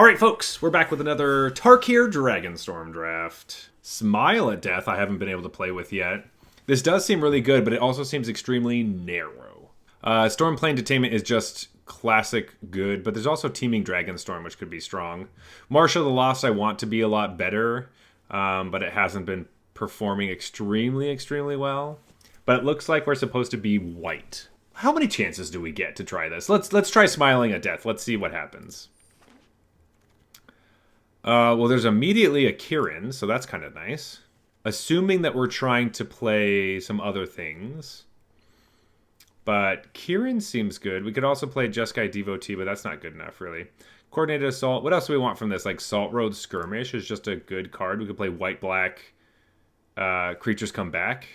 Alright folks, we're back with another Tarkir Dragonstorm draft. Smile at Death I haven't been able to play with yet. This does seem really good, but it also seems extremely narrow. Stormplane Detainment is just classic good, but there's also Teeming Dragonstorm, which could be strong. Marsh of the Lost I want to be a lot better, but it hasn't been performing extremely well. But it looks like we're supposed to be white. How many chances do we get to try this? Let's try Smiling at Death. Let's see what happens. Well, there's immediately a Kirin, so that's kind of nice. Assuming that we're trying to play some other things. But Kirin seems good. We could also play Jeskai Devotee, but that's not good enough, really. Coordinated Assault. What else do we want from this? Like Salt Road Skirmish is just a good card. We could play white-black Creatures Come Back.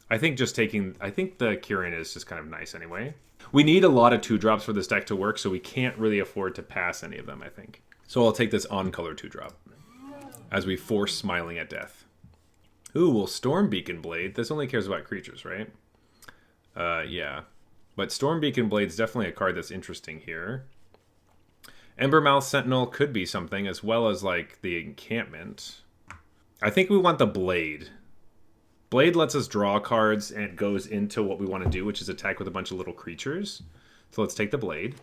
I think the Kirin is just kind of nice anyway. We need a lot of 2-drops for this deck to work, so we can't really afford to pass any of them, I think. So I'll take this on-color 2-drop as we force Smiling at Death. Ooh, well, Storm Beacon Blade. This only cares about creatures, right? Yeah. But Storm Beacon Blade's definitely a card that's interesting here. Embermouth Sentinel could be something, as well as, like, the Encampment. I think we want the Blade. Blade lets us draw cards and goes into what we want to do, which is attack with a bunch of little creatures. So let's take the Blade.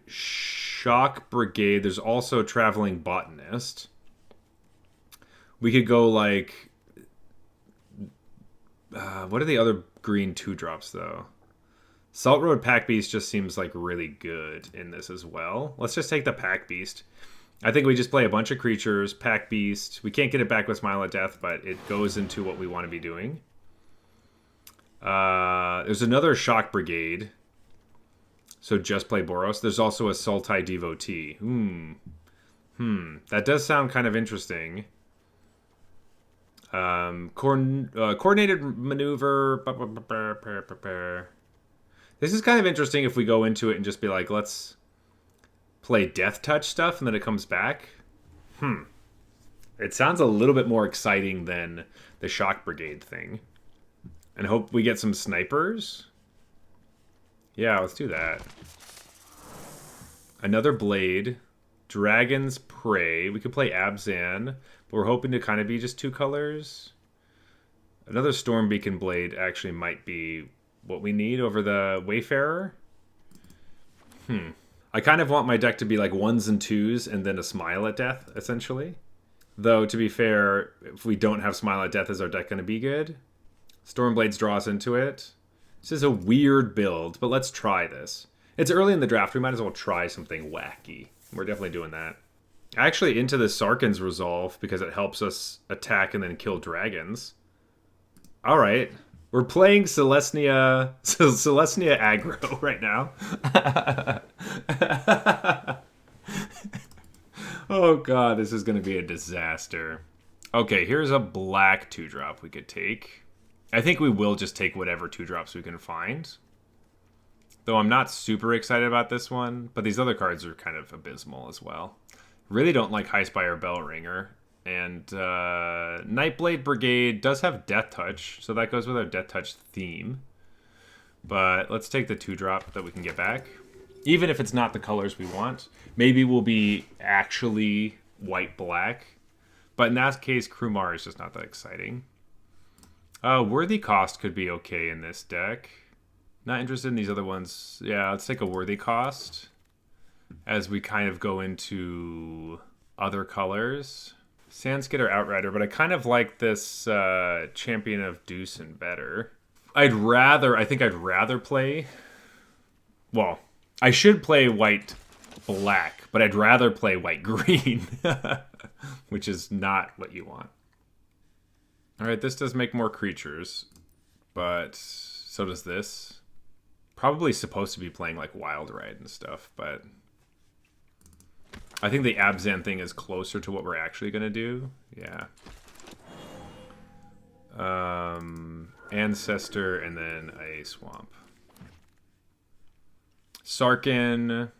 Shock Brigade. There's also Traveling Botanist. We could go like... what are the other green 2-drops, though? Salt Road Pack Beast just seems like really good in this as well. Let's just take the Pack Beast. I think we just play a bunch of creatures, Pack Beast. We can't get it back with Smile at Death, but it goes into what we want to be doing. There's another Shock Brigade. So just play Boros. There's also a Sultai Devotee. That does sound kind of interesting. Coordinated Maneuver. This is kind of interesting if we go into it and just be like, let's play Death Touch stuff and then it comes back. It sounds a little bit more exciting than the Shock Brigade thing. And hope we get some snipers. Yeah, let's do that. Another Blade. Dragon's Prey. We could play Abzan, but we're hoping to kind of be just 2 colors. Another Storm Beacon Blade actually might be what we need over the Wayfarer. I kind of want my deck to be like 1s and 2s and then a Smile at Death, essentially. Though, to be fair, if we don't have Smile at Death, is our deck going to be good? Stormblades draw us into it. This is a weird build, but let's try this. It's early in the draft. We might as well try something wacky. We're definitely doing that. Actually into the Sarkhan's Resolve because it helps us attack and then kill dragons. All right. We're playing Celestia aggro right now. Oh god, this is going to be a disaster. Okay, here's a black 2-drop we could take. I think we will just take whatever 2-drops we can find. Though I'm not super excited about this one, but these other cards are kind of abysmal as well. Really don't like Highspire Bellringer. And Nightblade Brigade does have Death Touch, so that goes with our Death Touch theme. But let's take the 2-drop that we can get back. Even if it's not the colors we want. Maybe we'll be actually white-black. But in that case, Krumar is just not that exciting. Worthy Cost could be okay in this deck. Not interested in these other ones. Yeah, let's take a Worthy Cost as we kind of go into other colors. Sandskid or Outrider, but I kind of like this Champion of Deucin better. I think I'd rather play... Well, I should play white-black, but I'd rather play white-green, which is not what you want. Alright, this does make more creatures, but so does this. Probably supposed to be playing like Wild Ride and stuff, but I think the Abzan thing is closer to what we're actually going to do. Yeah. Ancestor and then a Swamp. Sarkhan,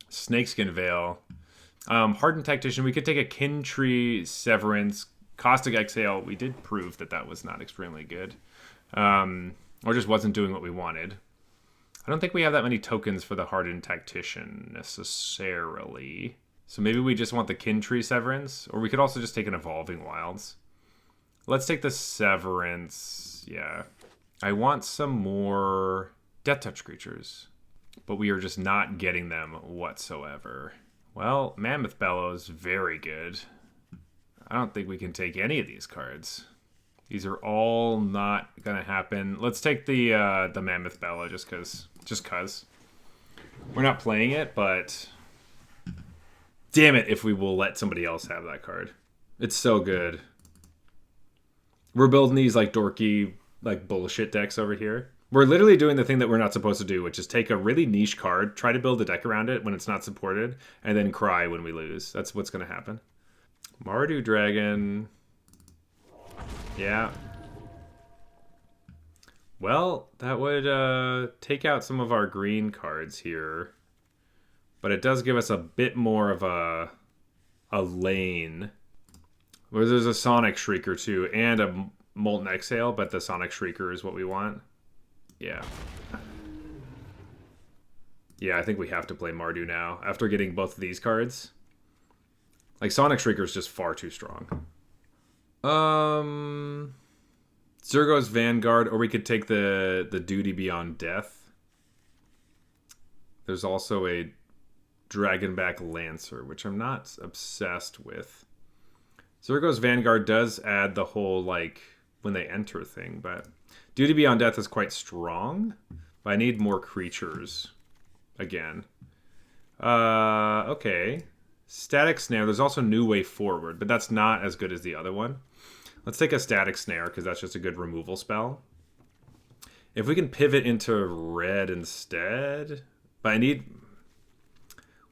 Snakeskin Veil. Hardened Tactician, we could take a Kintree Severance. Caustic Exhale, we did prove that that was not extremely good. Or just wasn't doing what we wanted. I don't think we have that many tokens for the Hardened Tactician necessarily. So maybe we just want the Kin Tree Severance, or we could also just take an Evolving Wilds. Let's take the Severance. Yeah. I want some more Death Touch creatures, but we are just not getting them whatsoever. Well, Mammoth Bellows, very good. I don't think we can take any of these cards. These are all not gonna happen. Let's take the Mammoth Bellow just cause. We're not playing it, but damn it if we will let somebody else have that card. It's so good. We're building these like dorky, like bullshit decks over here. We're literally doing the thing that we're not supposed to do, which is take a really niche card, try to build a deck around it when it's not supported, and then cry when we lose. That's what's gonna happen. Mardu Dragon. Yeah. Well, that would take out some of our green cards here. But it does give us a bit more of a lane. Where there's a Sonic Shrieker too, and a Molten Exhale, but the Sonic Shrieker is what we want. Yeah. Yeah, I think we have to play Mardu now, after getting both of these cards. Like, Sonic Shrieker is just far too strong. Zergo's Vanguard, or we could take the Duty Beyond Death. There's also a Dragonback Lancer, which I'm not obsessed with. Zergo's Vanguard does add the whole, like, when they enter thing, but Duty Beyond Death is quite strong. But I need more creatures again. Okay. Static Snare. There's also New Way Forward, but that's not as good as the other one. Let's take a Static Snare, because that's just a good removal spell. If we can pivot into red instead... But I need...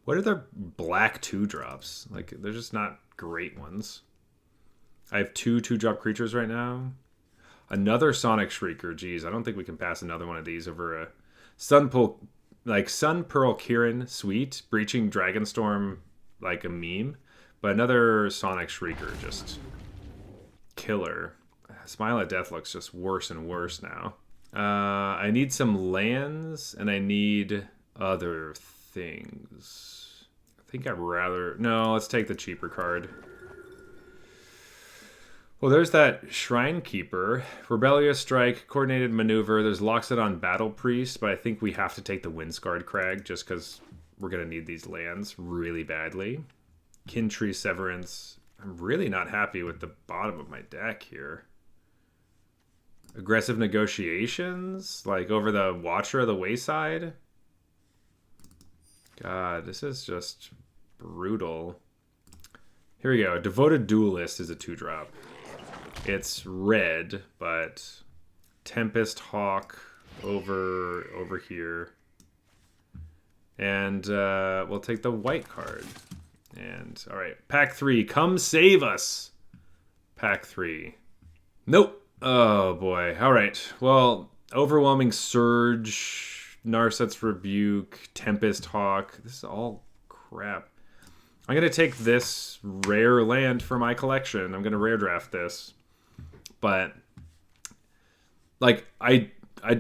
What are the black 2-drops? Like, they're just not great ones. I have 2-2-drop creatures right now. Another Sonic Shrieker. Jeez, I don't think we can pass another one of these over a... Sun Pearl Kirin, sweet. Breaching Dragonstorm, like a meme. But another Sonic Shrieker, just... killer. Smile at Death looks just worse and worse now. I need some lands, and I need other things. I think I'd rather... No, let's take the cheaper card. Well, there's that Shrine Keeper. Rebellious Strike, Coordinated Maneuver. There's Loxodon on Battle Priest, but I think we have to take the Windscarred Crag just because we're going to need these lands really badly. Kin Tree Severance. I'm really not happy with the bottom of my deck here. Aggressive Negotiations? Like over the Watcher of the Wayside? God, this is just brutal. Here we go. Devoted Duelist is a 2-drop. It's red, but Tempest Hawk over here. And we'll take the white card. And, alright, pack 3, come save us! Pack 3. Nope! Oh, boy. Alright, well, Overwhelming Surge, Narset's Rebuke, Tempest Hawk. This is all crap. I'm going to take this rare land for my collection. I'm going to rare draft this. But, like, I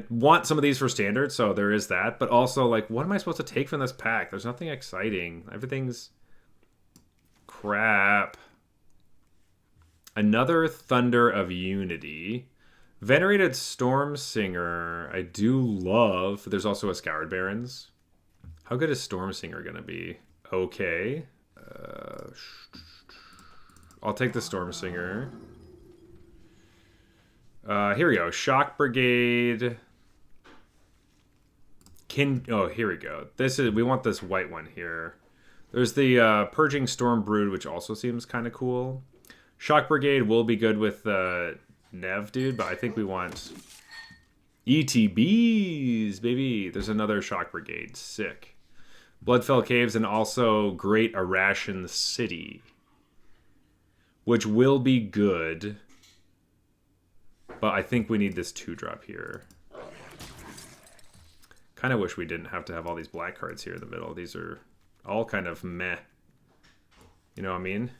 want some of these for standard, so there is that. But also, like, what am I supposed to take from this pack? There's nothing exciting. Everything's... crap. Another Thunder of Unity. Venerated Stormsinger, I do love. There's also a Scoured Barrens. How good is Stormsinger going to be? Okay. I'll take the Stormsinger. Here we go. Shock Brigade. Oh, here we go. We want this white one here. There's the Purging Storm Brood, which also seems kind of cool. Shock Brigade will be good with Nev, dude, but I think we want ETBs, baby. There's another Shock Brigade. Sick. Bloodfell Caves and also Great Arashan City, which will be good, but I think we need this 2-drop here. Kind of wish we didn't have to have all these black cards here in the middle. These are... all kind of meh. You know what I mean?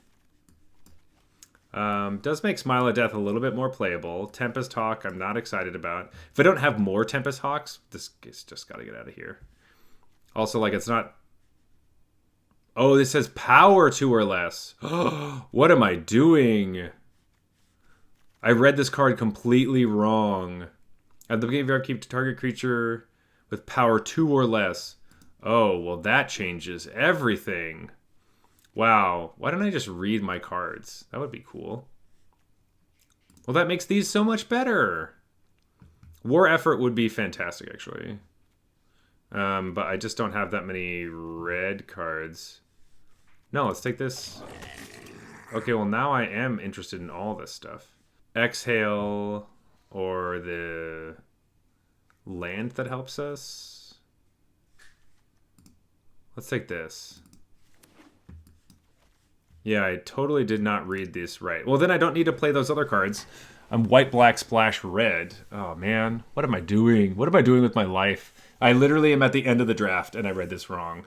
Does make Smile of Death a little bit more playable. Tempest Hawk, I'm not excited about. If I don't have more Tempest Hawks, this is just got to get out of here. Also, like, it's not... Oh, this says power 2 or less. What am I doing? I read this card completely wrong. At the beginning of your upkeep, to target creature with power 2 or less. Oh, well, that changes everything. Wow, why don't I just read my cards? That would be cool. Well, that makes these so much better. War Effort would be fantastic, actually. But I just don't have that many red cards. No, let's take this. Okay, well, now I am interested in all this stuff. Exhale, or the land that helps us. Let's take this. Yeah, I totally did not read this right. Well, then I don't need to play those other cards. I'm white, black, splash, red. Oh, man. What am I doing? What am I doing with my life? I literally am at the end of the draft, and I read this wrong.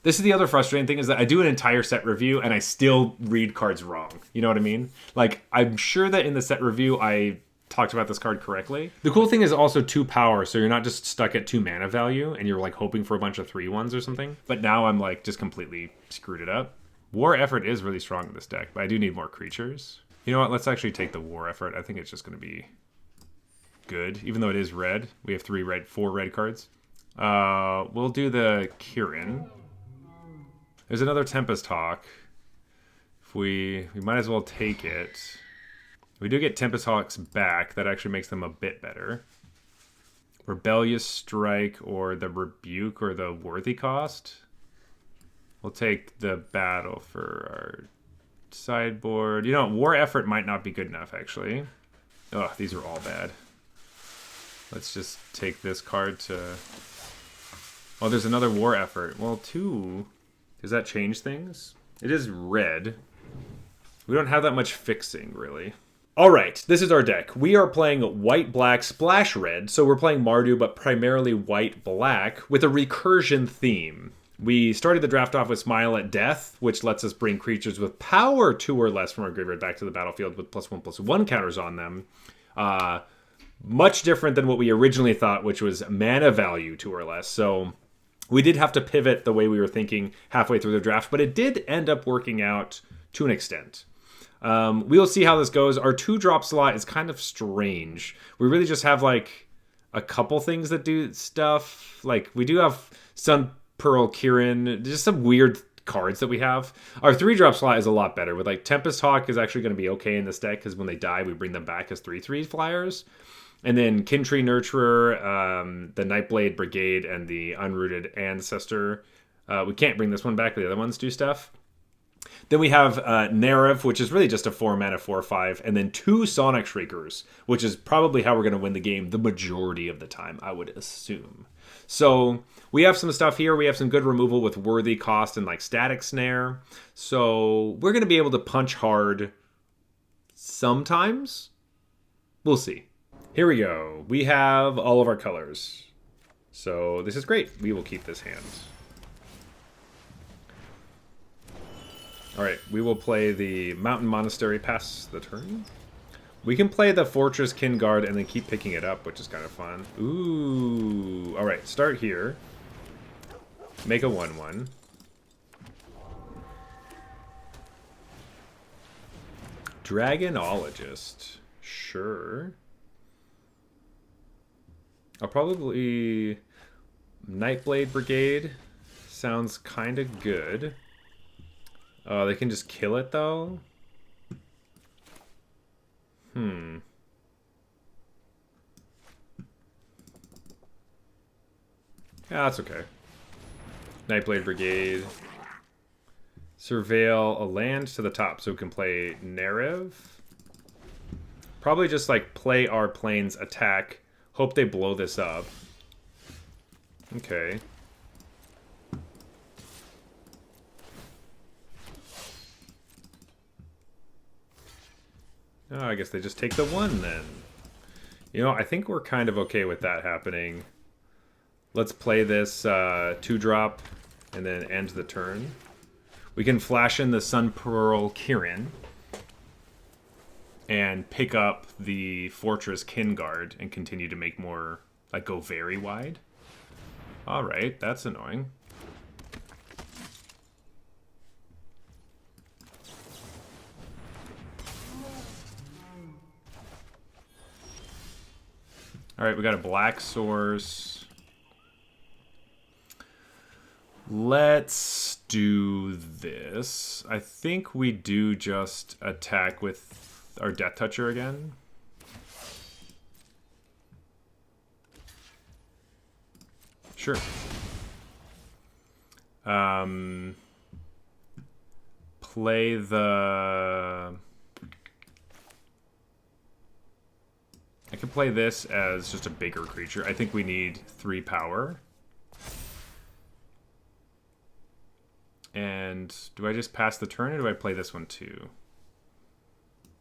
This is the other frustrating thing, is that I do an entire set review, and I still read cards wrong. You know what I mean? Like, I'm sure that in the set review, I talked about this card correctly. The cool thing is also 2 power, so you're not just stuck at 2 mana value, and you're, like, hoping for a bunch of 3/1s or something. But now I'm, like, just completely screwed it up. War Effort is really strong in this deck, but I do need more creatures. You know what? Let's actually take the War Effort. I think it's just going to be good, even though it is red. We have 4 red cards. We'll do the Kirin. There's another Tempest Hawk. If we might as well take it. We do get Tempest Hawks back. That actually makes them a bit better. Rebellious Strike or the Rebuke or the Worthy Cost. We'll take the Battle for our sideboard. You know, War Effort might not be good enough, actually. Ugh, these are all bad. Let's just take this card to... Oh, there's another War Effort. Well, 2... Does that change things? It is red. We don't have that much fixing, really. All right, this is our deck. We are playing white, black, splash red. So we're playing Mardu, but primarily white, black, with a recursion theme. We started the draft off with Smile at Death, which lets us bring creatures with power 2 or less from our graveyard back to the battlefield with +1/+1 counters on them. Much different than what we originally thought, which was mana value 2 or less. So we did have to pivot the way we were thinking halfway through the draft, but it did end up working out to an extent. We'll see how this goes. Our 2-drop slot is kind of strange. We really just have like a couple things that do stuff. Like we do have Sun Pearl Kirin, just some weird cards that we have. Our 3-drop slot is a lot better. With like Tempest Hawk is actually going to be okay in this deck because when they die, we bring them back as 3/3 flyers. And then Kintree Nurturer, the Nightblade Brigade, and the Unrooted Ancestor. We can't bring this one back, but the other ones do stuff. Then we have Narev, which is really just a 4-mana 4/5, and then 2 Sonic Shriekers, which is probably how we're going to win the game the majority of the time, I would assume. So we have some stuff here. We have some good removal with Worthy Cost and like Static Snare. So we're going to be able to punch hard sometimes. We'll see. Here we go. We have all of our colors. So this is great. We will keep this hand. All right, we will play the Mountain Monastery, pass the turn. We can play the Fortress Kinguard and then keep picking it up, which is kind of fun. Ooh. All right, start here. Make a 1/1. Dragonologist. Sure. I'll probably... Nightblade Brigade. Sounds kind of good. They can just kill it, though? Yeah, that's okay. Nightblade Brigade. Surveil a land to the top so we can play Narev. Probably just, like, play our planes, attack, hope they blow this up. Okay. Oh, I guess they just take the 1 then. You know, I think we're kind of okay with that happening. Let's play this 2-drop and then end the turn. We can flash in the Sun Pearl Kirin. and pick up the Fortress Kinguard and continue to make more, like, go very wide. Alright, that's annoying. Alright, we got a black source. Let's do this. I think we do just attack with our Death Toucher again. Sure. Play the... I could play this as just a bigger creature. I think we need 3 power. And do I just pass the turn, or do I play this one too?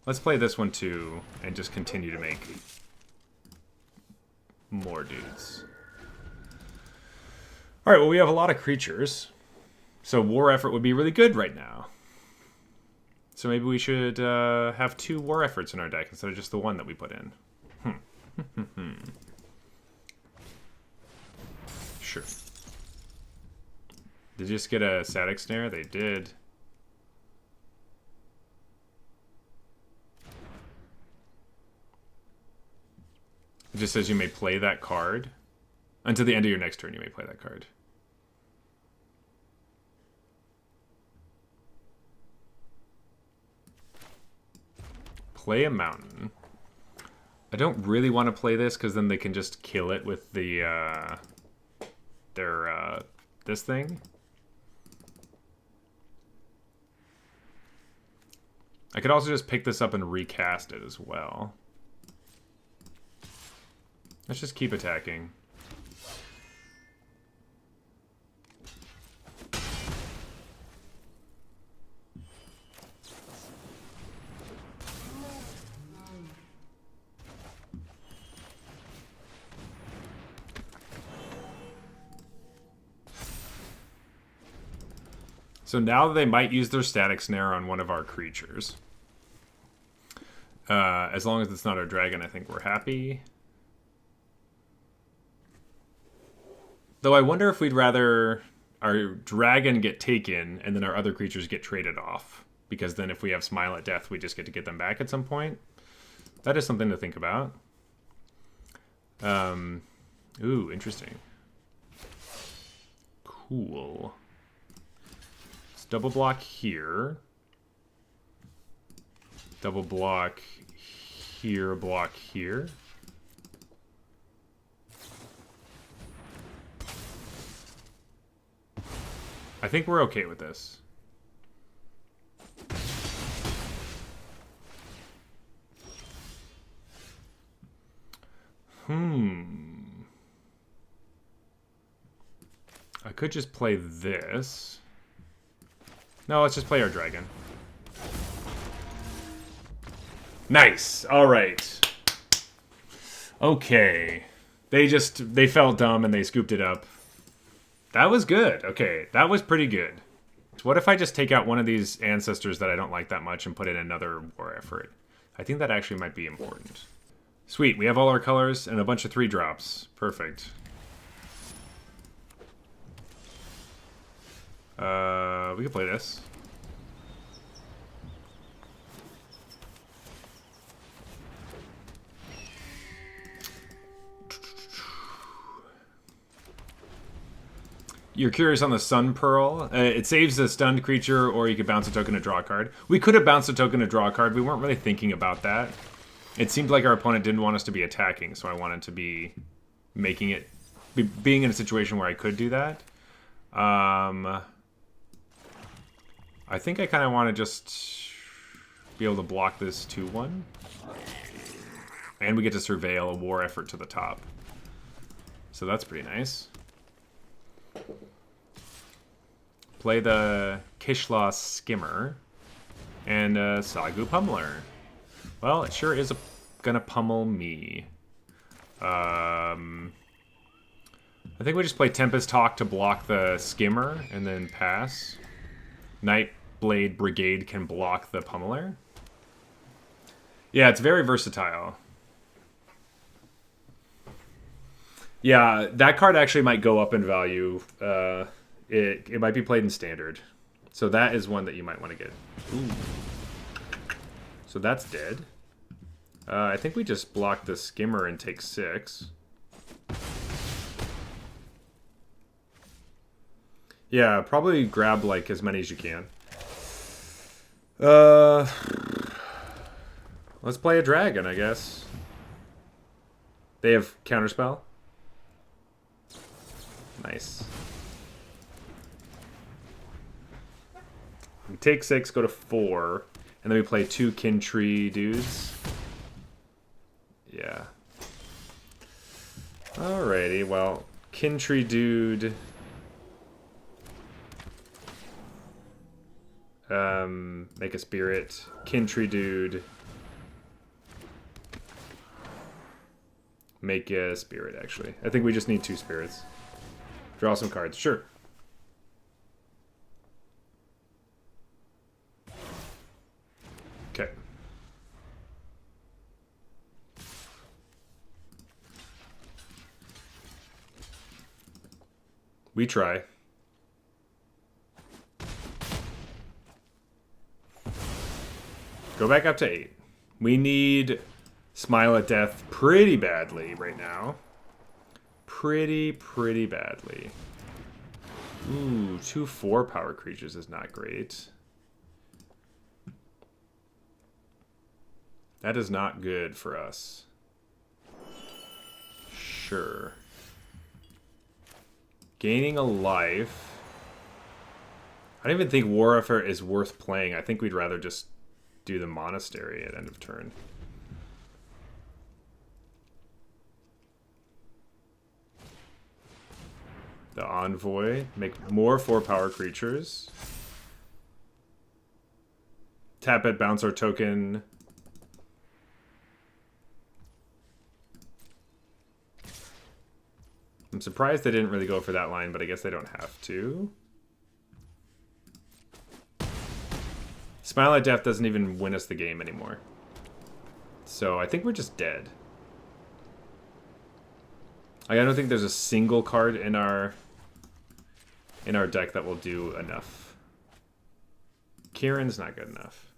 Let's play this one too, and just continue to make more dudes. Alright, well, we have a lot of creatures. So War Effort would be really good right now. So maybe we should have 2 War Efforts in our deck instead of just the one that we put in. Sure. Did you just get a Static Snare? They did. It just says you may play that card. Until the end of your next turn, you may play that card. Play a mountain. I don't really want to play this because then they can just kill it with the this thing. I could also just pick this up and recast it as well. Let's just keep attacking. So now they might use their Static Snare on one of our creatures. As long as it's not our dragon, I think we're happy. Though I wonder if we'd rather our dragon get taken and then our other creatures get traded off. Because then if we have Smile at Death, we just get to get them back at some point. That is something to think about. Ooh, interesting. Cool. Let's double block here. Double block here, block here. I think we're okay with this. I could just play this. No, let's just play our dragon. Nice. All right. Okay. They felt dumb and they scooped it up. That was good. Okay, that was pretty good. So what if I just take out one of these ancestors that I don't like that much and put in another War Effort? I think that actually might be important. Sweet, we have all our colors and a bunch of 3-drops. Perfect. We can play this. You're curious on the Sun Pearl. It saves a stunned creature, or you could bounce a token to draw a card. We could have bounced a token to draw a card. We weren't really thinking about that. It seemed like our opponent didn't want us to be attacking, so I wanted to be making it... being in a situation where I could do that. I think I kind of want to just be able to block this 2-1. And we get to surveil a War Effort to the top. So that's pretty nice. Play the Kishla Skimmer and Sagu Pummeler. Well, it sure is gonna pummel me. I think we just play Tempest Hawk to block the Skimmer and then pass. Nightblade Brigade can block the Pummeler. Yeah, it's very versatile. Yeah, that card actually might go up in value. It might be played in standard. So that is one that you might want to get. Ooh. So that's dead. I think we just block the skimmer and take 6. Yeah, probably grab like as many as you can. Let's play a dragon, I guess. They have counterspell. Nice. We take 6, go to 4, and then we play 2 kin tree dudes. Yeah. Alrighty, well, kin tree dude. Make a spirit. Kin tree dude. Make a spirit, actually. I think we just need 2 spirits. Draw some cards. Sure. Okay. We try. Go back up to 8. We need Smile at Death pretty badly right now. Pretty badly. Ooh, 2 4-power creatures is not great. That is not good for us. Sure. Gaining a life. I don't even think War Effort is worth playing. I think we'd rather just do the Monastery at end of turn. The Envoy. Make more 4-power creatures. Tap it, bounce our token. I'm surprised they didn't really go for that line, but I guess they don't have to. Smile at Death doesn't even win us the game anymore. So I think we're just dead. I don't think there's a single card in our deck that will do enough. Kieran's not good enough.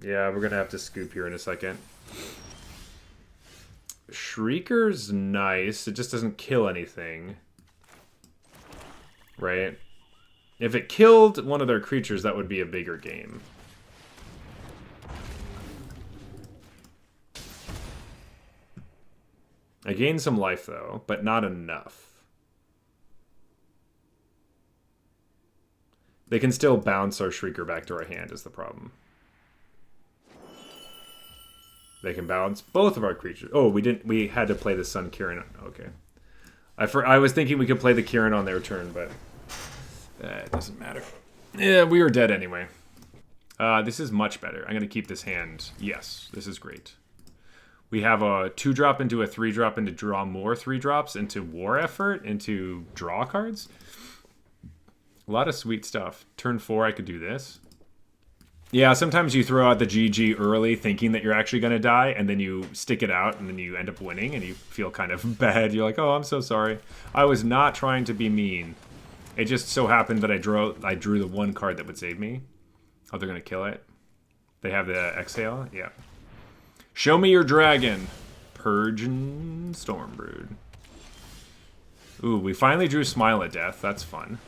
Yeah, we're gonna have to scoop here in a second. Shrieker's nice. It just doesn't kill anything. Right? If it killed one of their creatures, that would be a bigger game. I gained some life, though, but not enough. They can still bounce our Shrieker back to our hand is the problem. They can bounce both of our creatures. Oh, we had to play the Sun Kirin. Okay. I was thinking we could play the Kirin on their turn, but it doesn't matter. Yeah, we were dead anyway. This is much better. I'm going to keep this hand. Yes, this is great. We have a 2-drop into a 3-drop into draw more 3-drops into War Effort into draw cards. A lot of sweet stuff. Turn 4, I could do this. Yeah, sometimes you throw out the GG early thinking that you're actually going to die, and then you stick it out, and then you end up winning, and you feel kind of bad. You're like, oh, I'm so sorry. I was not trying to be mean. It just so happened that I drew the one card that would save me. Oh, they're going to kill it? They have the Exhale? Yeah. Show me your dragon. Purgin Stormbrood. Ooh, we finally drew Smile at Death. That's fun.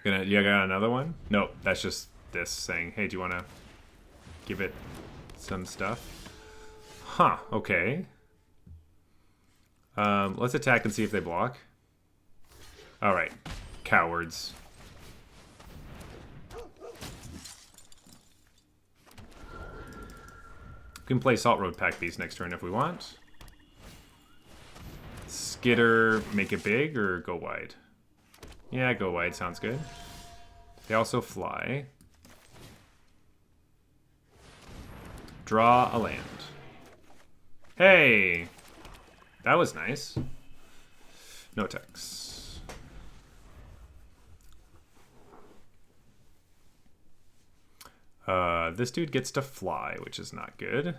You got another one? Nope, that's just this saying, hey, do you want to give it some stuff? Huh, okay. Let's attack and see if they block. Alright, cowards. We can play Salt Road Pack Beast next turn if we want. Skitter, make it big or go wide? Yeah, go wide, sounds good. They also fly. Draw a land. Hey! That was nice. No text. This dude gets to fly, which is not good.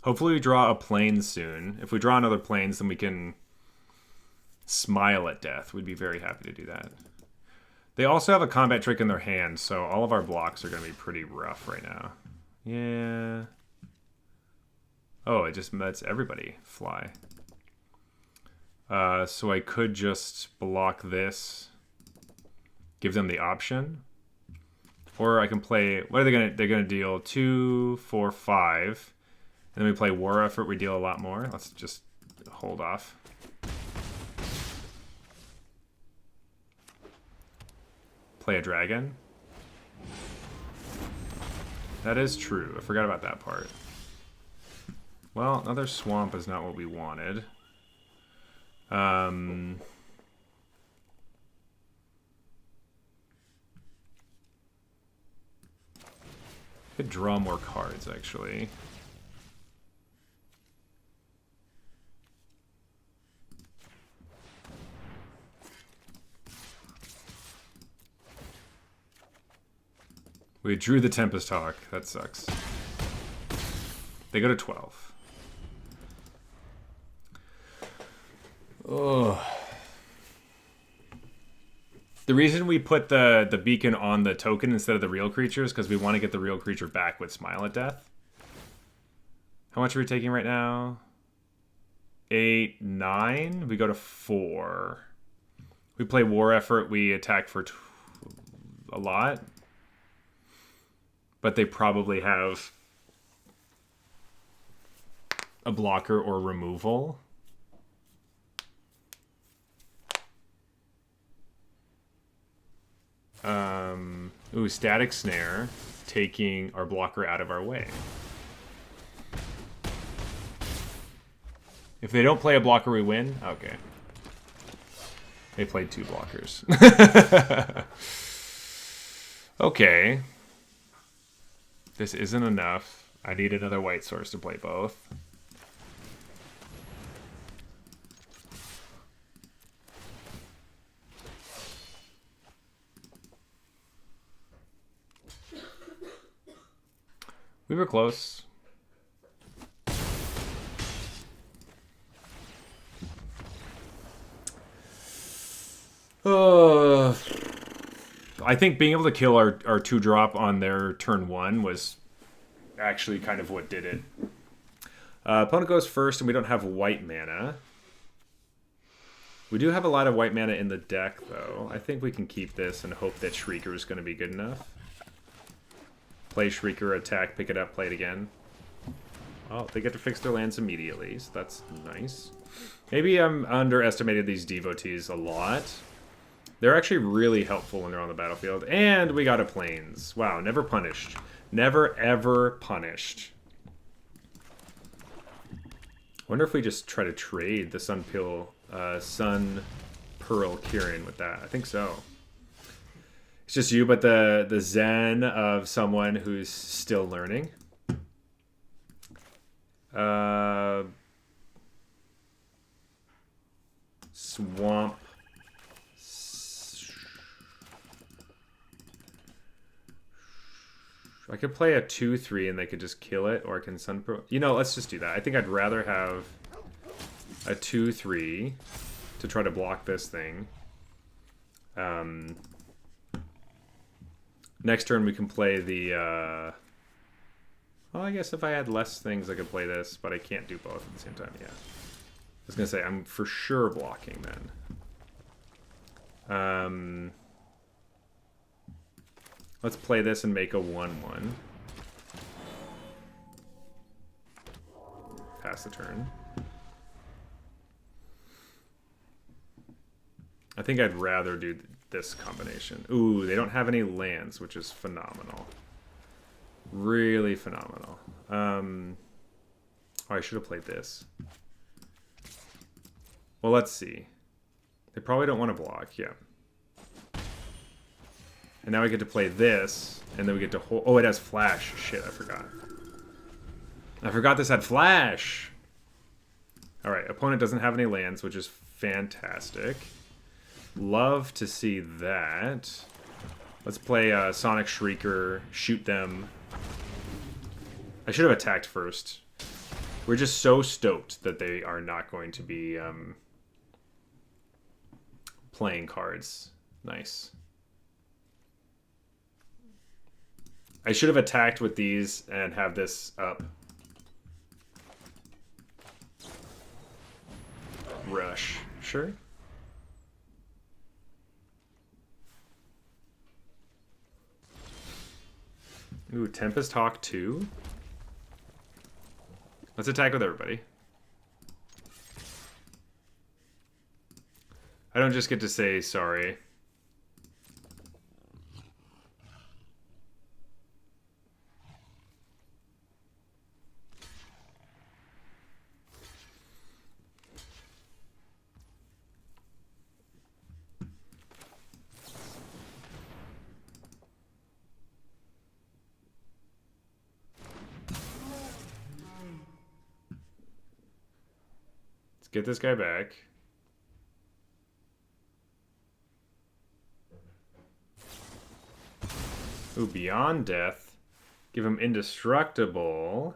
Hopefully we draw a plane soon. If we draw another planes, then we can smile at death. We'd be very happy to do that. They also have a combat trick in their hand, so all of our blocks are going to be pretty rough right now. Yeah. Oh, it just lets everybody fly. So I could just block this, give them the option. Or I can play, what are they gonna, they're gonna deal 2, 4, 5. And then we play War Effort, we deal a lot more. Let's just hold off. Play a dragon. That is true, I forgot about that part. Well, another swamp is not what we wanted. Could draw more cards, actually. We drew the Tempest Hawk. That sucks. They go to 12. Oh. The reason we put the beacon on the token instead of the real creature is because we want to get the real creature back with Smile at Death. How much are we taking right now? 8, 9. We go to 4. We play War Effort. We attack for a lot. But they probably have a blocker or removal. Ooh, Static Snare, taking our blocker out of our way. If they don't play a blocker, we win? Okay. They played 2 blockers. Okay. This isn't enough. I need another white source to play both. We were close. I think being able to kill our 2-drop on their turn 1 was actually kind of what did it. Opponent goes first, and we don't have white mana. We do have a lot of white mana in the deck, though. I think we can keep this and hope that Shrieker is going to be good enough. Play Shrieker, attack, pick it up, play it again. Oh, they get to fix their lands immediately, so that's nice. Maybe I'm underestimated these devotees a lot. They're actually really helpful when they're on the battlefield. And we got a plains. Wow, never punished. Never, ever punished. Wonder if we just try to trade the Sun Pearl Kirin with that. I think so. It's just you, but the zen of someone who's still learning. Swamp. I could play a 2/3 and they could just kill it, or I can Sun Pearl. You know, let's just do that. I think I'd rather have a 2/3 to try to block this thing. Next turn we can play the... well, I guess if I had less things I could play this, but I can't do both at the same time, yeah. I was going to say, I'm for sure blocking then. Let's play this and make a 1/1. Pass the turn. I think I'd rather do this combination. Ooh, they don't have any lands, which is phenomenal. Really phenomenal. Oh, I should have played this. Well, let's see. They probably don't want to block, yeah. And now we get to play this, and then we get to hold... Oh, it has flash. Shit, I forgot. I forgot this had flash! Alright, opponent doesn't have any lands, which is fantastic. Love to see that. Let's play Sonic Shrieker, shoot them. I should have attacked first. We're just so stoked that they are not going to be playing cards. Nice. I should have attacked with these and have this up. Rush. Sure. Ooh, Tempest Hawk 2. Let's attack with everybody. I don't just get to say sorry. Let's get this guy back. Ooh, Beyond Death. Give him Indestructible.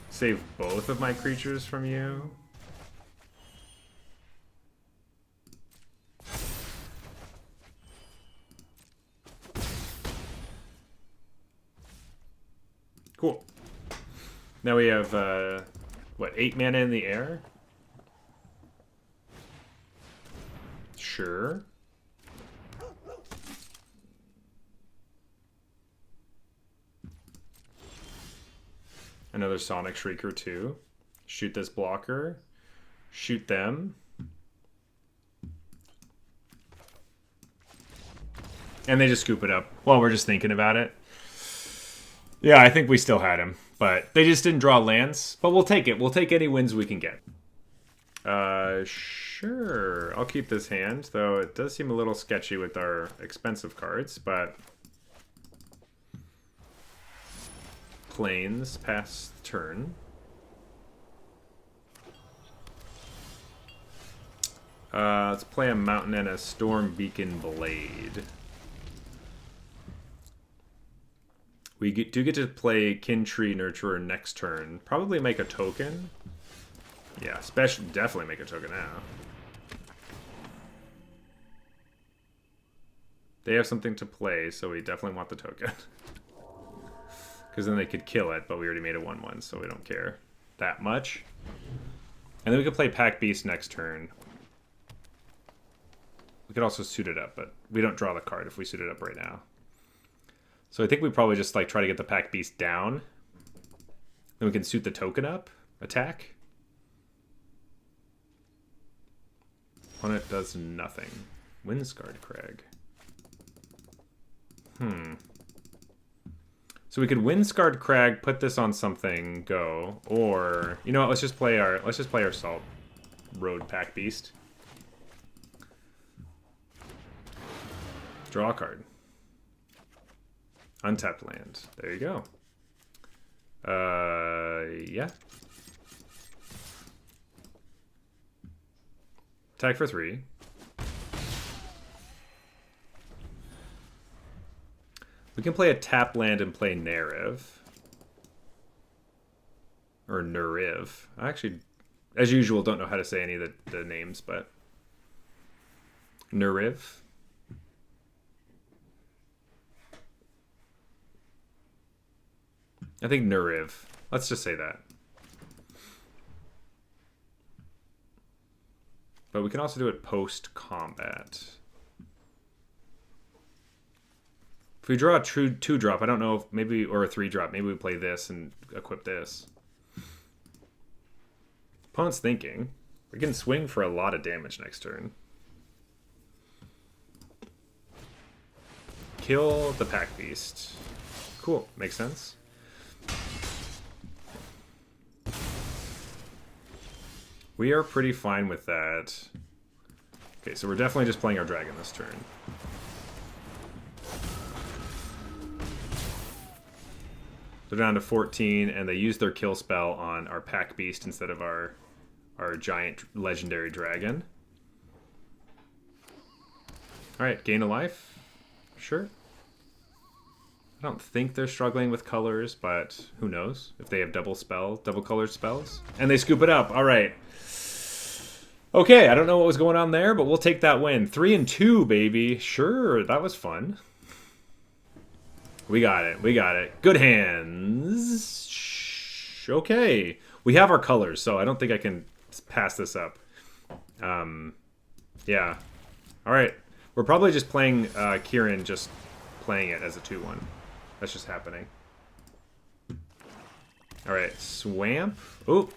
Save both of my creatures from you. Cool. Now we have, what, 8 mana in the air? Sure. Another Sonic Shrieker too. Shoot this blocker. Shoot them. And they just scoop it up while we're just thinking about it. Yeah, I think we still had him, but they just didn't draw lands. But we'll take it. We'll take any wins we can get. Sure. I'll keep this hand, though it does seem a little sketchy with our expensive cards, but Plains pass turn. Let's play a Mountain and a Storm Beacon Blade. We do get to play Kintree Nurturer next turn. Probably make a token. Yeah, definitely make a token now. They have something to play, so we definitely want the token. Because then they could kill it, but we already made a 1/1, so we don't care that much. And then we could play Pack Beast next turn. We could also suit it up, but we don't draw the card if we suit it up right now. So I think we probably just like try to get the Pack Beast down. Then we can suit the token up. Attack. Opponent does nothing. Windscarred Crag. So we could Windscarred Crag, put this on something, go, or you know what? Let's just play our Salt Road Pack Beast. Draw a card. Untapped land. There you go. Yeah. Attack for 3. We can play a tap land and play Nariv. Or Nuriv. I actually, as usual, don't know how to say any of the names, but Nuriv. I think Nuriv. Let's just say that. But we can also do it post-combat. If we draw a true 2-drop, I don't know if maybe, or a 3-drop, maybe we play this and equip this. Opponent's thinking. We can swing for a lot of damage next turn. Kill the Pack Beast. Cool, makes sense. We are pretty fine with that. Okay, so we're definitely just playing our dragon this turn. They're down to 14, and they use their kill spell on our Pack Beast instead of our giant legendary dragon. Alright, gain a life. Sure. I don't think they're struggling with colors, but who knows if they have double colored spells. And they scoop it up. Alright. Okay, I don't know what was going on there, but we'll take that win. 3 and 2, baby. Sure, that was fun. We got it. We got it. Good hands. Okay. We have our colors, so I don't think I can pass this up. Yeah. Alright. We're probably just playing Kieran, just playing it as a 2-1. That's just happening. Alright, Swamp. Oop.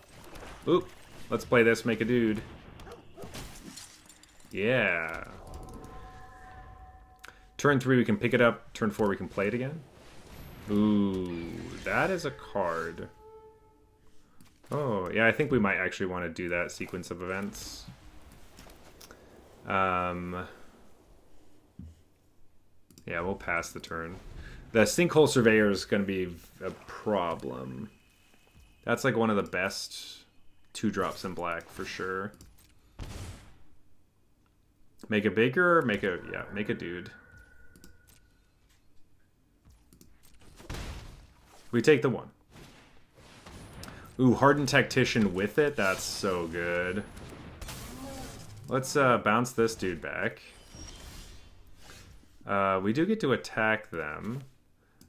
Oop. Let's play this, make a dude. Yeah. Turn 3, we can pick it up. Turn 4, we can play it again. Ooh, that is a card. Oh, yeah, I think we might actually want to do that sequence of events. Yeah, we'll pass the turn. The Sinkhole Surveyor is going to be a problem. That's like one of the best 2-drops in black for sure. Make a bigger, make a dude. We take the 1. Ooh, Hardened Tactician with it. That's so good. Let's bounce this dude back. We do get to attack them.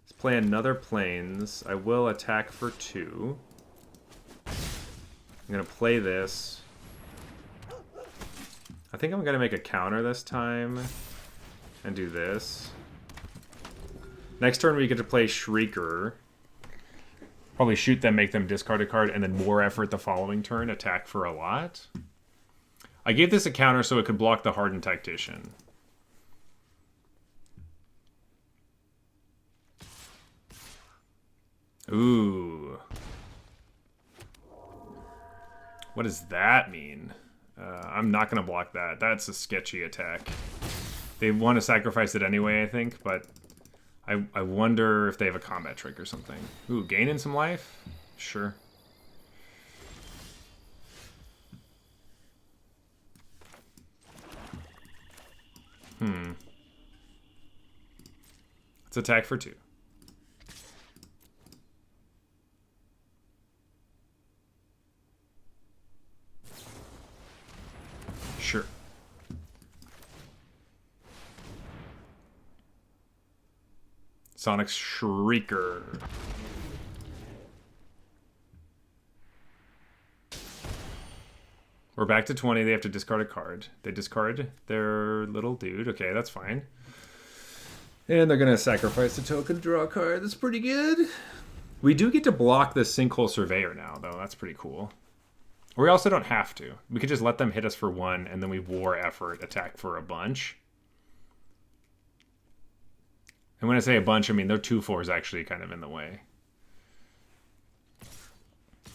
Let's play another Plains. I will attack for 2. I'm going to play this. I think I'm going to make a counter this time. And do this. Next turn we get to play Shrieker. Probably shoot them, make them discard a card, and then more effort the following turn. Attack for a lot. I gave this a counter so it could block the Hardened Tactician. Ooh. What does that mean? I'm not going to block that. That's a sketchy attack. They want to sacrifice it anyway, I think, but I wonder if they have a combat trick or something. Ooh, gaining some life? Sure. Let's attack for 2. Sure. Sonic Shrieker. We're back to 20. They have to discard a card. They discard their little dude. Okay, that's fine. And they're going to sacrifice a token to draw a card. That's pretty good. We do get to block the Sinkhole Surveyor now, though. That's pretty cool. We also don't have to. We could just let them hit us for 1, and then we war effort, attack for a bunch. And when I say a bunch, I mean their 2/4 actually kind of in the way.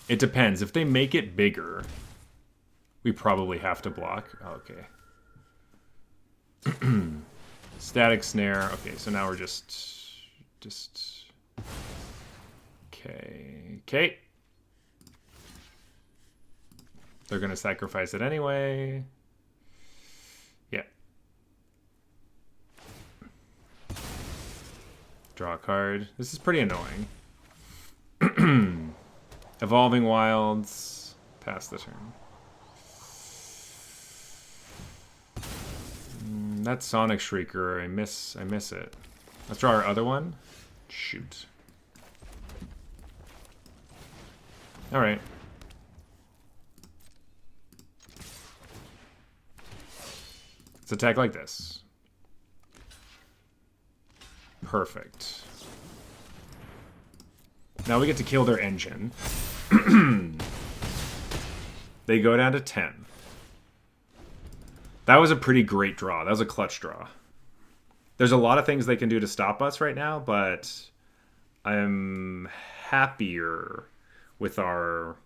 It depends. If they make it bigger, we probably have to block. Oh, okay. Static Snare. Okay, so now we're just... Okay. Okay. They're going to sacrifice it anyway. Yeah. Draw a card. This is pretty annoying. Evolving Wilds. Pass the turn. That's Sonic Shrieker. I miss it. Let's draw our other one. Shoot. Alright. Let's attack like this. Perfect. Now we get to kill their engine. They go down to 10. That was a pretty great draw. That was a clutch draw. There's a lot of things they can do to stop us right now, but I'm happier with our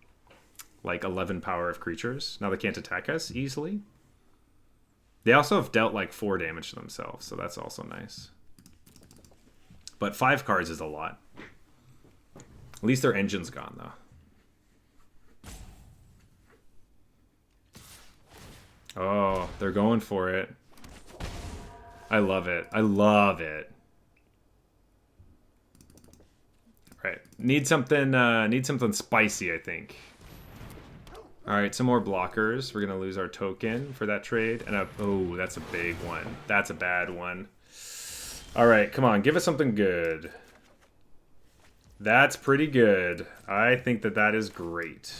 like 11 power of creatures. Now they can't attack us easily. They also have dealt like 4 damage to themselves, so that's also nice. But 5 cards is a lot. At least their engine's gone, though. Oh, they're going for it. I love it. I love it. Right. Need something spicy, I think. Alright, some more blockers. We're gonna lose our token for that trade. And oh, that's a big one. That's a bad one. Alright, come on, give us something good. That's pretty good. I think that that is great.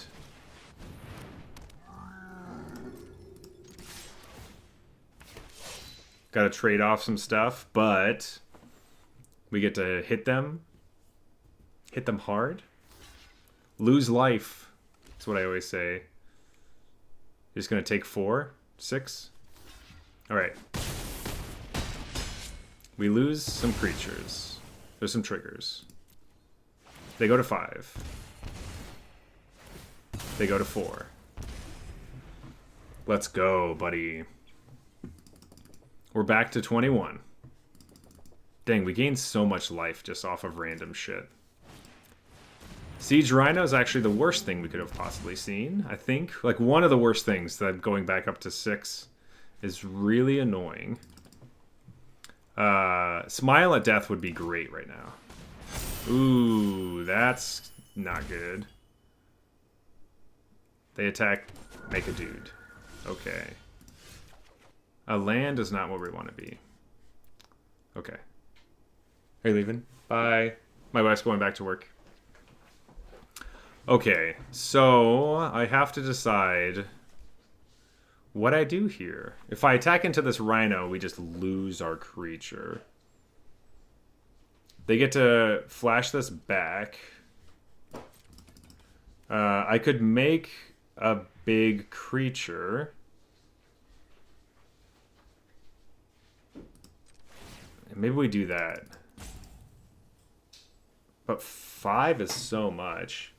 Gotta trade off some stuff, but we get to hit them. Hit them hard. Lose life. That's what I always say. Just gonna take 4, 6. Alright. We lose some creatures. There's some triggers. They go to 5. They go to 4. Let's go, buddy. We're back to 21. Dang, we gained so much life just off of random shit. Siege Rhino is actually the worst thing we could have possibly seen, I think. Like, one of the worst things, that going back up to 6 is really annoying. Smile at Death would be great right now. Ooh, that's not good. They attack, make a dude. Okay. A land is not where we want to be. Okay. Are you leaving? Bye. My wife's going back to work. Okay, so I have to decide what I do here. If I attack into this Rhino, we just lose our creature. They get to flash this back. I could make a big creature. Maybe we do that. But 5 is so much.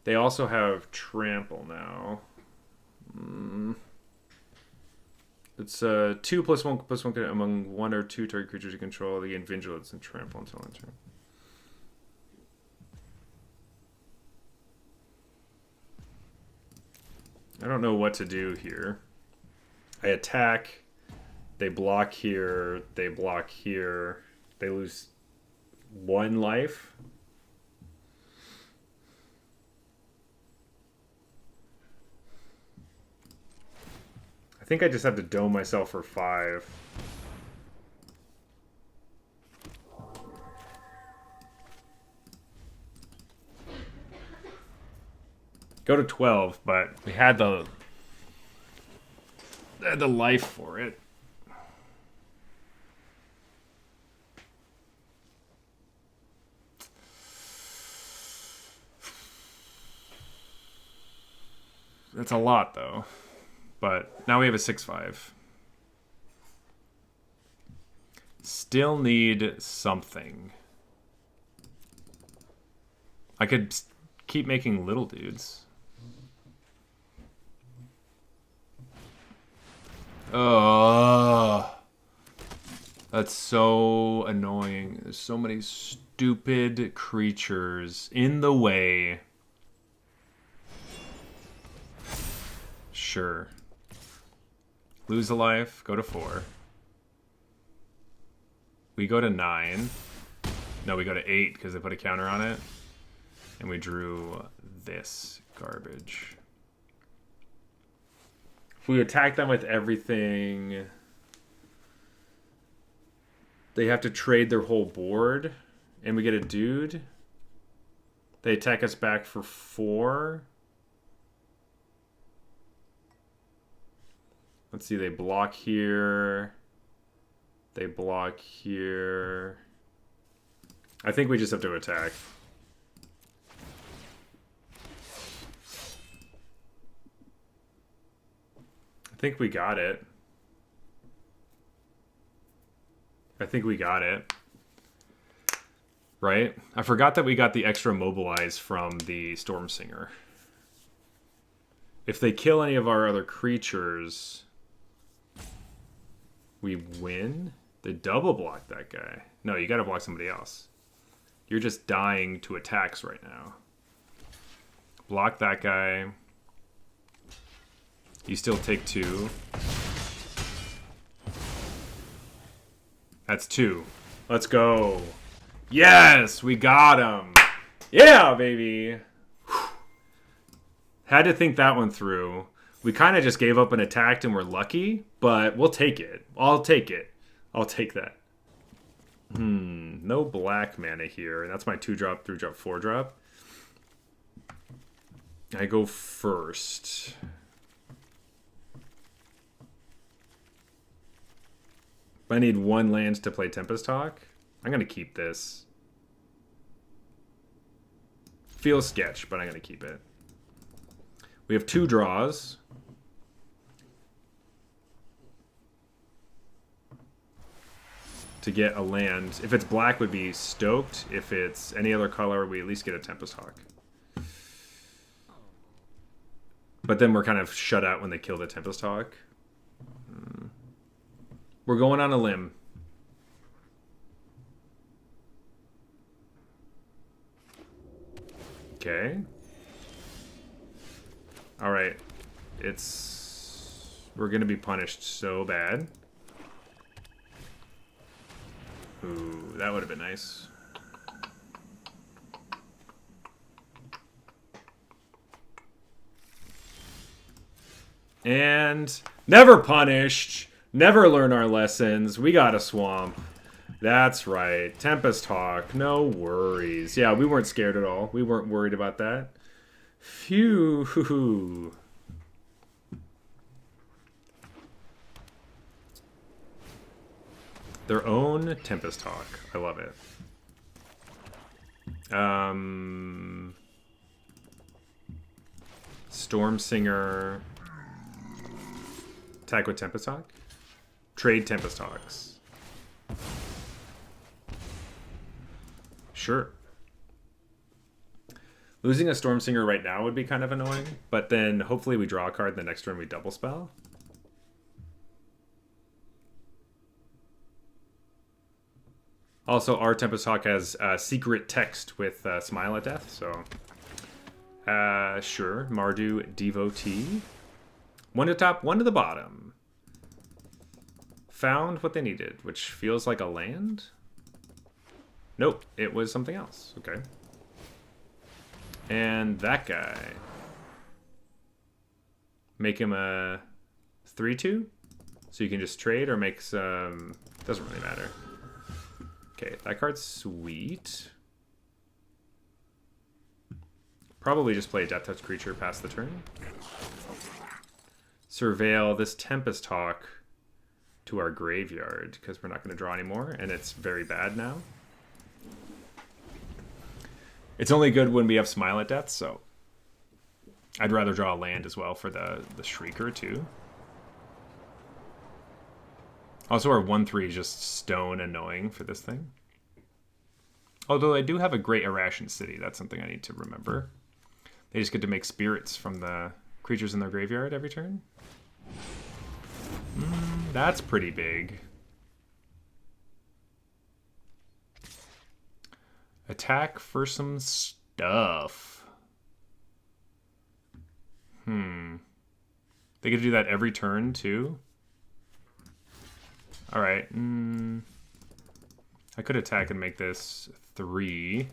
They also have trample now. It's 2+1/+1 among 1 or 2 target creatures you control. They gain vigilance and trample until end turn. I don't know what to do here. I attack. They block here. They block here. They lose 1 life. I think I just have to dome myself for 5. Go to 12, but we had the life for it. That's a lot, though. But now we have a 6/5. Still need something. I could keep making little dudes. Ugh. That's so annoying. There's so many stupid creatures in the way. Sure. Lose a life, go to 4. We go to 9. No, we go to 8 because they put a counter on it. And we drew this garbage. If we attack them with everything, they have to trade their whole board. And we get a dude. They attack us back for 4. Let's see, they block here. They block here. I think we just have to attack. I think we got it. I think we got it. Right? I forgot that we got the extra mobilize from the Storm Singer. If they kill any of our other creatures, we win? They double block that guy. No, you gotta block somebody else. You're just dying to attacks right now. Block that guy. You still take 2. That's 2. Let's go. Yes, we got him. Yeah, baby. Whew. Had to think that one through. We kind of just gave up and attacked and we're lucky, but we'll take it. I'll take it. I'll take that. No black mana here. That's my 2-drop, 3-drop, 4-drop. I go first. I need 1 land to play Tempest Hawk. I'm going to keep this. Feels sketch, but I'm going to keep it. We have 2 draws. To get a land. If it's black, would be Stoked. If it's any other color, we at least get a Tempest Hawk. But then we're kind of shut out when they kill the Tempest Hawk. We're going on a limb. Okay. Alright. We're gonna be punished so bad. Ooh, that would have been nice. And never punished. Never learn our lessons. We got a swamp. That's right. Tempest Hawk. No worries. Yeah, we weren't scared at all. We weren't worried about that. Phew. Their own Tempest Hawk. I love it. Storm Singer. Attack with Tempest Hawk. Trade Tempest Hawks. Sure. Losing a Storm Singer right now would be kind of annoying, but then hopefully we draw a card, the next turn we double spell. Also, our Tempest Hawk has secret text with Smile at Death, so... sure. Mardu Devotee. 1 to top, 1 to the bottom. Found what they needed, which feels like a land? Nope, it was something else. Okay. And that guy. Make him a 3/2? So you can just trade or make some... Doesn't really matter. Okay, that card's sweet. Probably just play a Death Touch creature past the turn. Surveil this Tempest Hawk to our graveyard, because we're not going to draw anymore, and it's very bad now. It's only good when we have Smile at Death, so I'd rather draw a land as well for the Shrieker, too. Also, our 1/3 is just stone annoying for this thing. Although I do have a great Irration City. That's something I need to remember. They just get to make spirits from the creatures in their graveyard every turn. That's pretty big. Attack for some stuff. They get to do that every turn, too? Alright. I could attack and make this 3.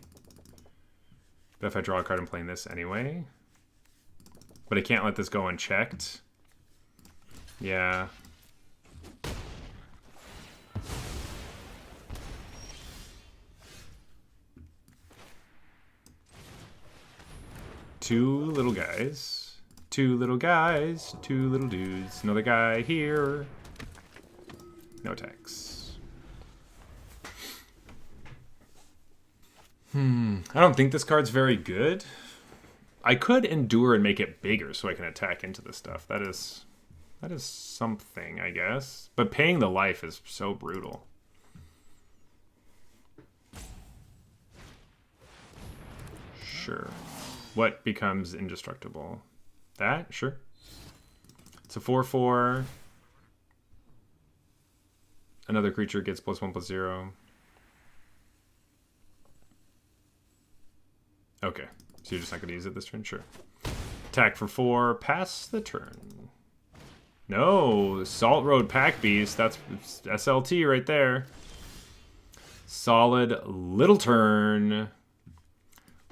But if I draw a card, I'm playing this anyway. But I can't let this go unchecked. Yeah. Two little guys. Two little guys. Two little dudes. Another guy here. No attacks. I don't think this card's very good. I could endure and make it bigger so I can attack into this stuff. That is something, I guess. But paying the life is so brutal. Sure. What becomes indestructible? That? Sure. It's a 4/4. Another creature gets +1/+0. Okay. So you're just not going to use it this turn? Sure. Attack for 4. Pass the turn. No. Salt Road Pack Beast. That's SLT right there. Solid little turn.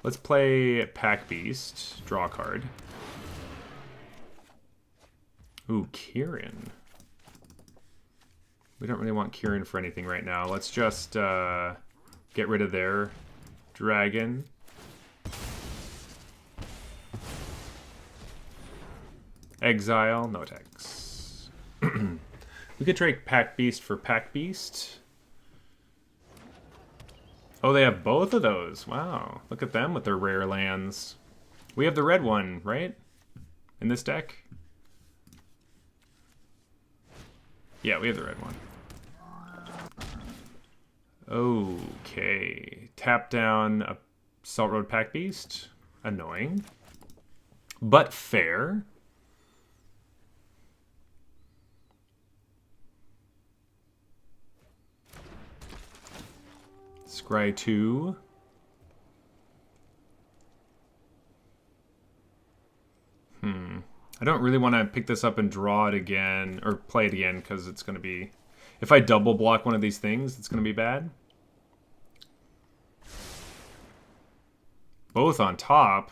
Let's play Pack Beast. Draw a card. Ooh, Kieran. We don't really want Kieran for anything right now. Let's just get rid of their dragon. Exile, no attacks. We could trade Pack Beast for Pack Beast. Oh, they have both of those. Wow. Look at them with their rare lands. We have the red one, right? In this deck? Yeah, we have the red one. Okay. Tap down a Salt Road Pack Beast. Annoying. But fair. Scry 2. I don't really want to pick this up and draw it again, or play it again, because it's going to be... If I double block one of these things, it's going to be bad. Both on top.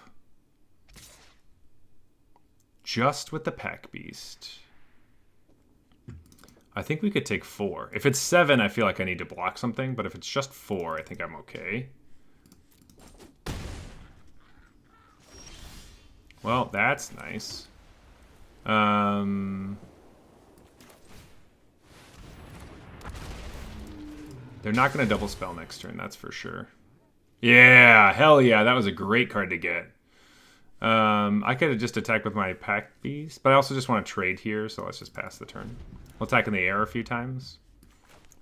Just with the Pack Beast. I think we could take 4. If it's 7, I feel like I need to block something, but if it's just 4, I think I'm okay. Well, that's nice. They're not going to double spell next turn, that's for sure. Yeah, hell yeah, that was a great card to get. I could have just attacked with my Pack Beast, but I also just want to trade here, so let's just pass the turn. We'll attack in the air a few times.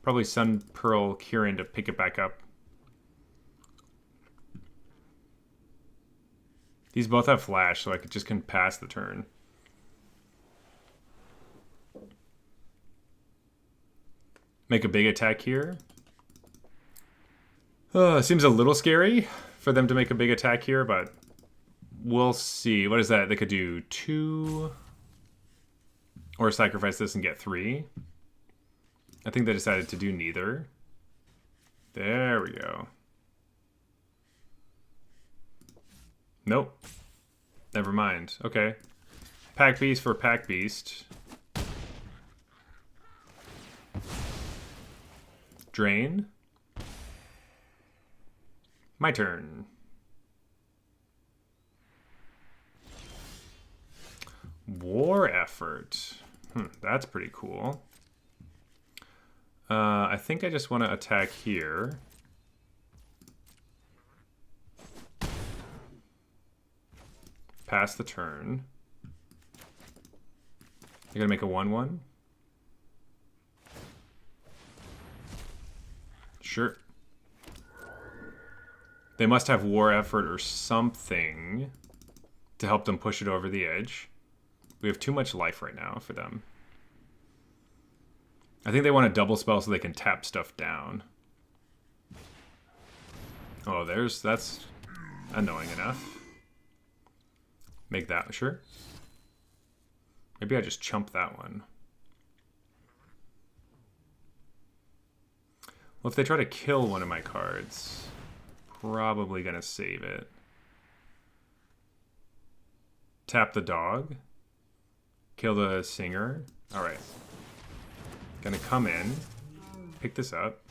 Probably Sun Pearl Kieran to pick it back up. These both have flash, so I just can pass the turn. Make a big attack here. Seems a little scary for them to make a big attack here, but we'll see. What is that? They could do 2... Or sacrifice this and get 3. I think they decided to do neither. There we go. Nope. Never mind. Okay. Pack Beast for Pack Beast. Drain. My turn. War Effort. That's pretty cool. I think I just want to attack here. Pass the turn. You're going to make a 1/1? Sure. They must have War Effort or something to help them push it over the edge. We have too much life right now for them. I think they want to double spell so they can tap stuff down. Oh, that's annoying enough. Make that, sure. Maybe I just chump that one. Well, if they try to kill one of my cards, probably gonna save it. Tap the dog. Kill the singer. Alright. Gonna come in. Pick this up.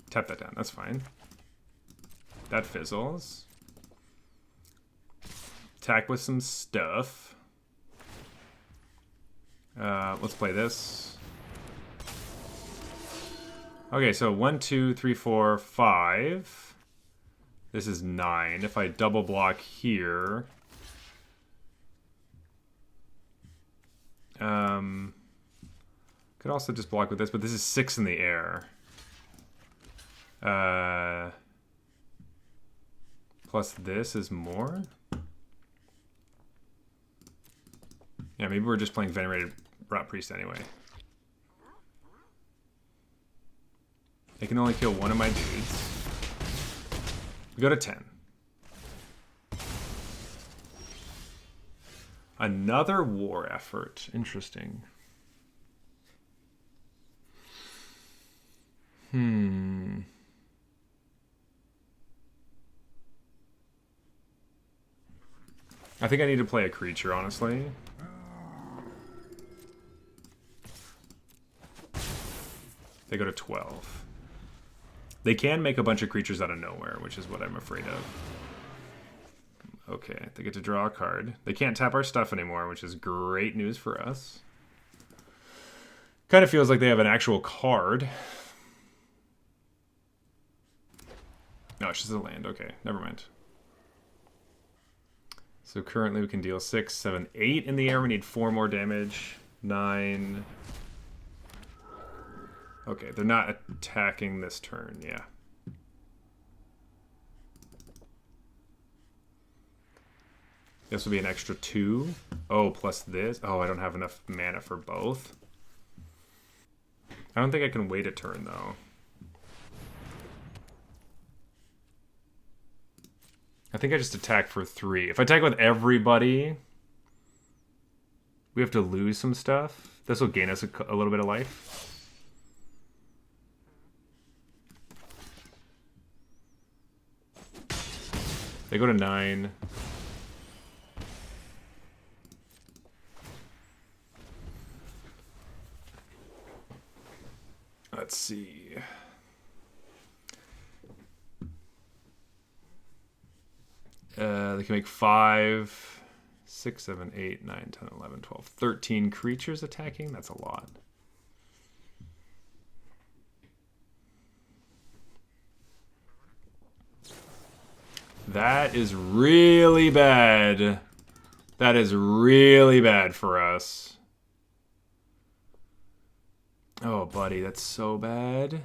Tap that down. That's fine. That fizzles. Attack with some stuff. Let's play this. Okay, so 1, 2, 3, 4, 5. This is 9. If I double block here... could also just block with this, but this is 6 in the air. Plus this is more? Yeah, maybe we're just playing Venerated Rot Priest anyway. They can only kill one of my dudes. We go to 10. Another War Effort. Interesting. Hmm. I think I need to play a creature, honestly. They go to 12. They can make a bunch of creatures out of nowhere, which is what I'm afraid of. Okay, they get to draw a card. They can't tap our stuff anymore, which is great news for us. Kind of feels like they have an actual card. No, it's just a land. Okay, never mind. So currently we can deal 6, 7, 8 in the air. We need 4 more damage. 9. Okay, they're not attacking this turn, yeah. This will be an extra 2. Oh, plus this. Oh, I don't have enough mana for both. I don't think I can wait a turn, though. I think I just attack for 3. If I attack with everybody, we have to lose some stuff. This will gain us a little bit of life. They go to 9. Let's see. They can make 5, 6, 7, 8, 9, 10, 11, 12, 13 creatures attacking. That's a lot. That is really bad. That is really bad for us. Oh, buddy, that's so bad.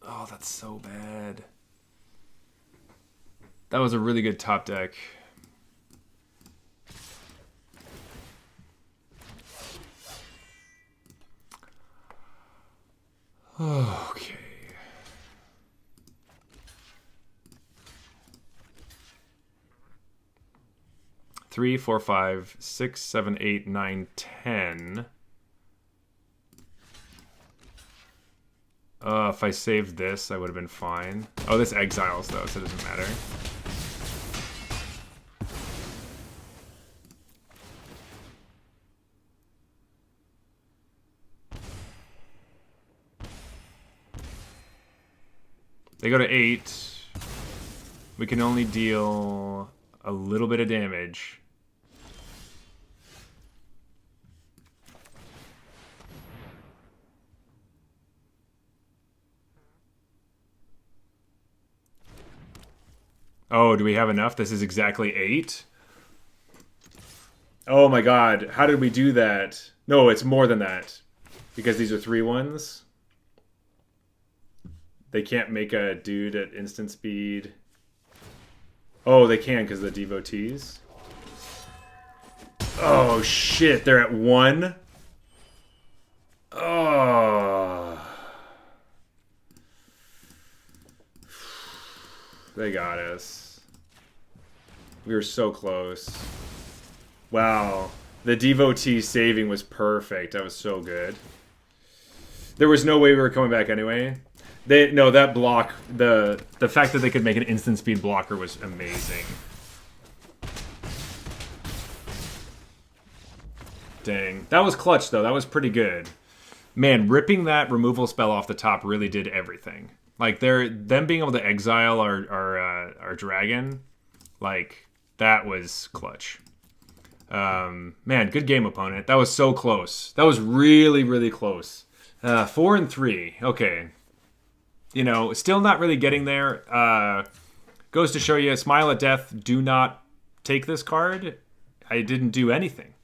Oh, that's so bad. That was a really good top deck. Okay. Three, 4, 5, 6, 7, 8, 9, 10. If I saved this, I would have been fine. Oh, this exiles, though, so it doesn't matter. They go to 8. We can only deal a little bit of damage. Oh, do we have enough? This is exactly 8. Oh my god, how did we do that? No, it's more than that. Because these are 3/1s. They can't make a dude at instant speed. Oh, they can because of the devotees. Oh shit, they're at 1. Oh. They got us. We were so close. Wow. The devotee saving was perfect. That was so good. There was no way we were coming back anyway. No, that block, the fact that they could make an instant speed blocker was amazing. Dang. That was clutch, though. That was pretty good. Man, ripping that removal spell off the top really did everything. Like, them being able to exile our dragon, like, that was clutch. Man, good game, opponent. That was so close. That was really, really close. 4 and 3. Okay. You know, still not really getting there. Goes to show you, Smile at Death, do not take this card. I didn't do anything.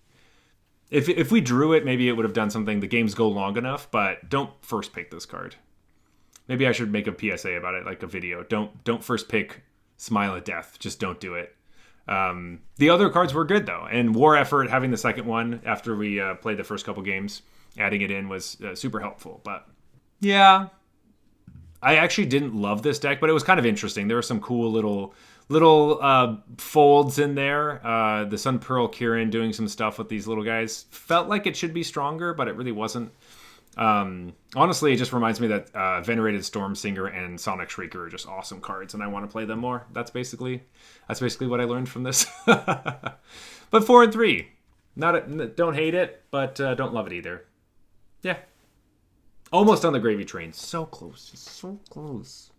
If we drew it, maybe it would have done something. The games go long enough, but don't first pick this card. Maybe I should make a PSA about it, like a video. Don't first pick Smile at Death. Just don't do it. The other cards were good, though. And War Effort, having the second one after we played the first couple games, adding it in was super helpful. But, yeah. I actually didn't love this deck, but it was kind of interesting. There were some cool little folds in there. The Sun Pearl Kirin doing some stuff with these little guys. Felt like it should be stronger, but it really wasn't. Honestly, it just reminds me that Venerated Stormsinger and Sonic Shrieker are just awesome cards, and I want to play them more. That's basically what I learned from this. But 4 and 3, don't hate it, but don't love it either. Yeah, almost on the gravy train. So close, so close.